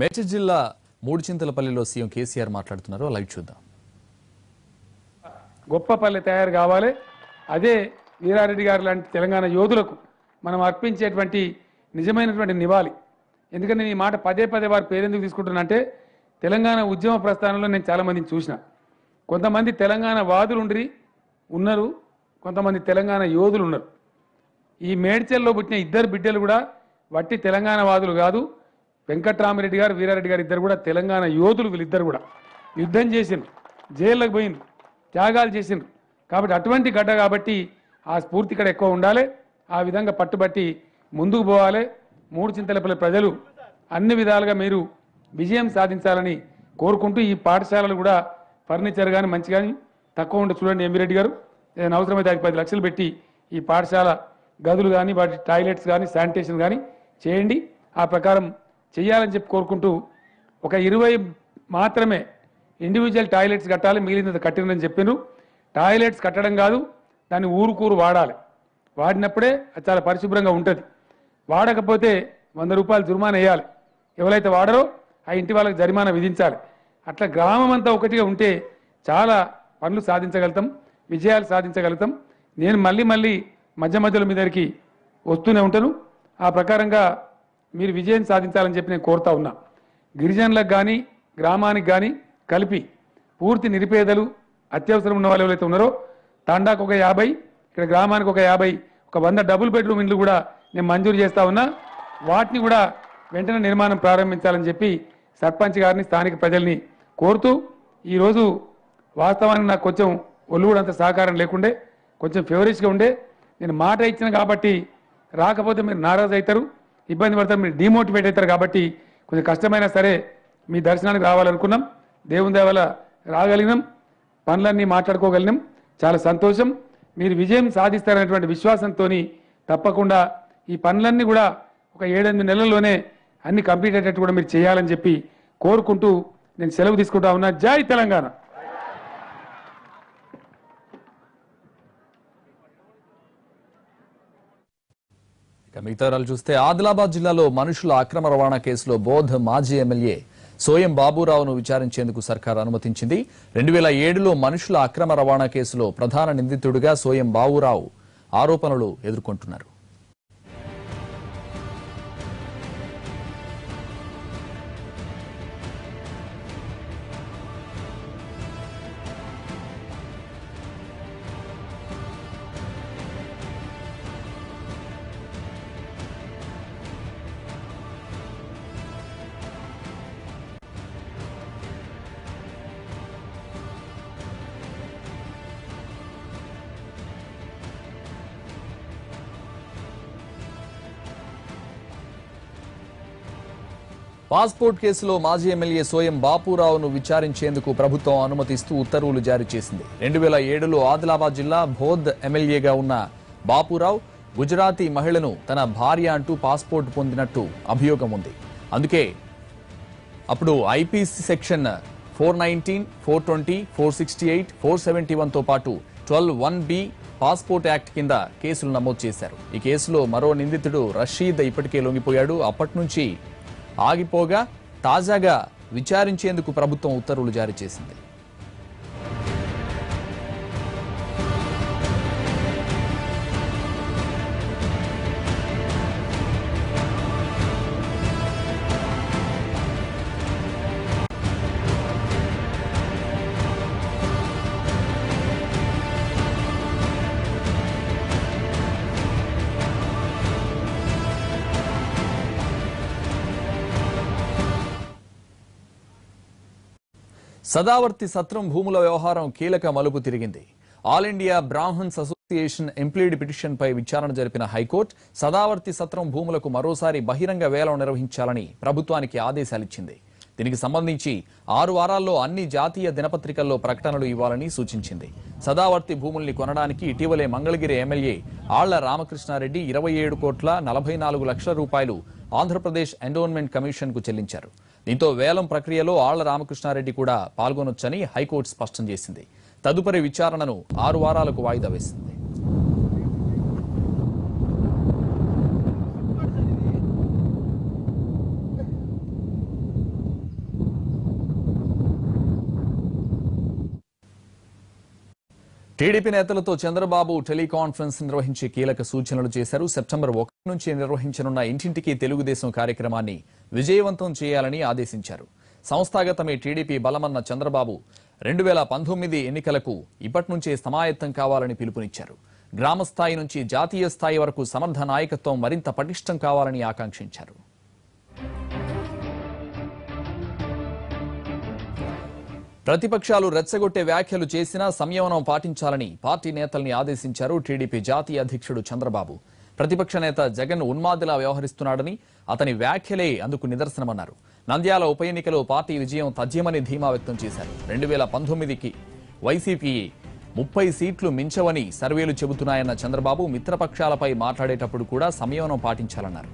మేడ్చల్ జిల్లా మూడుచింతలపల్లిలో సీఎం కేసీఆర్ మాట్లాడుతున్నారు. లైవ్ చూద్దాం. గొప్ప పల్లె తయారు కావాలి. అదే వీరారెడ్డి గారు లాంటి తెలంగాణ యోధులకు మనం అర్పించేటువంటి నిజమైనటువంటి నివాళి. ఎందుకంటే నేను ఈ మాట పదే పదే వారి పేరెందుకు తీసుకుంటున్నానంటే తెలంగాణ ఉద్యమ ప్రస్థానంలో నేను చాలామందిని చూసిన. కొంతమంది తెలంగాణ వాదులు ఉన్నారు, కొంతమంది తెలంగాణ యోధులు ఉన్నారు. ఈ మేడ్చల్లో పుట్టిన ఇద్దరు బిడ్డలు కూడా వట్టి తెలంగాణ వాదులు కాదు. వెంకట్రామరెడ్డి గారు, వీరారెడ్డి గారు ఇద్దరు కూడా తెలంగాణ యోధులు. వీళ్ళిద్దరు కూడా యుద్ధం చేసిండ్రు, జైళ్ళకు పోయిండ్రు, త్యాగాలు చేసిండ్రు. కాబట్టి అటువంటి గడ్డ కాబట్టి ఆ స్ఫూర్తి ఇక్కడ ఎక్కువ ఉండాలి. ఆ విధంగా పట్టుబట్టి ముందుకు పోవాలి. మూడుచింతలపల్లి ప్రజలు అన్ని విధాలుగా మీరు విజయం సాధించాలని కోరుకుంటూ ఈ పాఠశాలలు కూడా ఫర్నిచర్ కానీ మంచి కానీ తక్కువ ఉంటే చూడండి. ఎంవిరెడ్డి గారు ఏదైనా అవసరమైతే 10 లక్షలు పెట్టి ఈ పాఠశాల గదులు కానీ వాటి టాయిలెట్స్ కానీ శానిటేషన్ కానీ చేయండి. ఆ ప్రకారం చేయాలని చెప్పి కోరుకుంటూ ఒక 20 మాత్రమే ఇండివిజువల్ టాయిలెట్స్ కట్టాలి, మిగిలినది కట్టినని చెప్పిండ్రు. టాయిలెట్స్ కట్టడం కాదు, దాన్ని ఊరుకూరు వాడాలి. వాడినప్పుడే అది చాలా పరిశుభ్రంగా ఉంటుంది. వాడకపోతే 100 రూపాయలు జుర్మానా వేయాలి. ఎవరైతే వాడరో ఆ ఇంటి వాళ్ళకి జరిమానా విధించాలి. అట్లా గ్రామం అంతా ఒకటిగా ఉంటే చాలా పనులు సాధించగలుగుతాం, విజయాలు సాధించగలుగుతాం. నేను మళ్ళీ మధ్యలో మీ దగ్గరికి వస్తూనే ఉంటాను. ఆ ప్రకారంగా మీరు విజయం సాధించాలని చెప్పి నేను కోరుతా ఉన్నా. గిరిజనులకు కానీ గ్రామానికి కానీ కలిపి పూర్తి నిరుపేదలు అత్యవసరం ఉన్న వాళ్ళు ఎవరైతే ఉన్నారో తాండాకు ఒక 50, ఇక్కడ గ్రామానికి ఒక 50, ఒక 100 డబుల్ బెడ్రూమ్ ఇండ్లు కూడా నేను మంజూరు చేస్తా ఉన్నా. వాటిని కూడా వెంటనే నిర్మాణం ప్రారంభించాలని చెప్పి సర్పంచ్ గారిని, స్థానిక ప్రజల్ని కోరుతూ ఈరోజు వాస్తవానికి నాకు కొంచెం ఒళ్ళు కూడా అంత సహకారం లేకుండే, కొంచెం ఫేవరిష్గా ఉండే. నేను మాట ఇచ్చిన కాబట్టి రాకపోతే మీరు నారాజు అవుతారు, ఇబ్బంది పడతారు, మీరు డిమోటివేట్ అవుతారు. కాబట్టి కొంచెం కష్టమైనా సరే మీ దర్శనానికి రావాలనుకున్నాం. దేవుని దయ వల్ల రాగలిగినాం, పనులన్నీ మాట్లాడుకోగలిగినాం. చాలా సంతోషం. మీరు విజయం సాధిస్తారనేటువంటి విశ్వాసంతో తప్పకుండా ఈ పనులన్నీ కూడా ఒక 7-8 నెలల్లోనే అన్ని కంప్లీట్ అయ్యేటట్టు కూడా మీరు చేయాలని చెప్పి కోరుకుంటూ నేను సెలవు తీసుకుంటా ఉన్నా. జై తెలంగాణ. మిగతా చూస్తే ఆదిలాబాద్ జిల్లాలో మనుషుల అక్రమ రవాణా కేసులో బోధ్ మాజీ ఎమ్మెల్యే సోయం బాబురావును విచారించేందుకు సర్కార్ అనుమతించింది. 2007లో మనుషుల అక్రమ రవాణా కేసులో ప్రధాన నిందితుడిగా సోయం బాబురావు ఆరోపణలు ఎదుర్కొంటున్నారు. పాస్పోర్ట్ కేసులో మాజీ ఎమ్మెల్యే సోయం బాపురావును విచారించేందుకు ప్రభుత్వం అనుమతిస్తూ ఉత్తర్వులు జారీ చేసింది. 2007లో ఆదిలాబాద్ జిల్లా బోధ్ ఎమ్మెల్యేగా ఉన్న బాపురావు గుజరాతీ మహిళను తన భార్య అంటూ పాస్పోర్ట్ పొందినట్టు అభియోగం ఉంది. అందుకే అప్పుడు ఐపీసీ సెక్షన్ 419, 420, 468, 471తో పాటు 12(1)B పాస్పోర్ట్ యాక్ట్ కింద కేసులు నమోదు చేశారు. ఈ కేసులో మరో నిందితుడు రషీద్ ఇప్పటికే లొంగిపోయాడు. అప్పటి నుంచి ఆగిపోగా తాజాగా విచారించేందుకు ప్రభుత్వం ఉత్తర్వులు జారీ చేసింది. సదావర్తి సత్రం భూముల వ్యవహారం కీలక మలుపు తిరిగింది. ఆల్ ఇండియా బ్రాహ్మణ్స్ అసోసియేషన్ ఎంప్లీడ్ పిటిషన్పై విచారణ జరిపిన హైకోర్టు సదావర్తి సత్రం భూములకు మరోసారి బహిరంగ వేలం నిర్వహించాలని ప్రభుత్వానికి ఆదేశాలిచ్చింది. దీనికి సంబంధించి 6 వారాల్లో అన్ని జాతీయ దినపత్రికల్లో ప్రకటనలు ఇవ్వాలని సూచించింది. సదావర్తి భూముల్ని కొనడానికి ఇటీవలే మంగళగిరి ఎమ్మెల్యే ఆళ్ల రామకృష్ణారెడ్డి 27,44,00,000 రూపాయలు ఆంధ్రప్రదేశ్ ఎండోన్మెంట్ కమిషన్ కు చెల్లించారు. దీంతో వేలం ప్రక్రియలో ఆళ్ల రామకృష్ణారెడ్డి కూడా పాల్గొనొచ్చని హైకోర్టు స్పష్టం చేసింది. తదుపరి విచారణను 6 వారాలకు వాయిదా వేసింది. టీడీపీ నేతలతో చంద్రబాబు టెలికాన్ఫరెన్స్ నిర్వహించి కీలక సూచనలు చేశారు. సెప్టెంబర్ 1 నుంచి నిర్వహించనున్న ఇంటింటికి తెలుగుదేశం కార్యక్రమాన్ని విజయవంతం చేయాలని ఆదేశించారు. సంస్థాగతమే టీడీపీ బలమన్న చంద్రబాబు 2019 ఎన్నికలకు ఇప్పటి నుంచే సమాయత్తం కావాలని పిలుపునిచ్చారు. గ్రామ స్థాయి నుంచి జాతీయ స్థాయి వరకు సమర్థ నాయకత్వం మరింత పటిష్టం కావాలని ఆకాంక్షించారు. ప్రతిపక్షాలు రెచ్చగొట్టే వ్యాఖ్యలు చేసినా సంయమనం పాటించాలని పార్టీ నేతల్ని ఆదేశించారు టీడీపీ జాతీయ అధ్యక్షుడు చంద్రబాబు. ప్రతిపక్ష నేత జగన్ ఉన్మాదిలా వ్యవహరిస్తున్నాడని, అతని వ్యాఖ్యలే అందుకు నిదర్శనమన్నారు. నంద్యాల ఉప ఎన్నికలో పార్టీ విజయం తథ్యమని ధీమా వ్యక్తం చేశారు. 2019కి వైసీపీ 30 సీట్లు మించవని సర్వేలు చెబుతున్నాయన్న చంద్రబాబు మిత్రపక్షాలపై మాట్లాడేటప్పుడు కూడా సంయమనం పాటించాలన్నారు.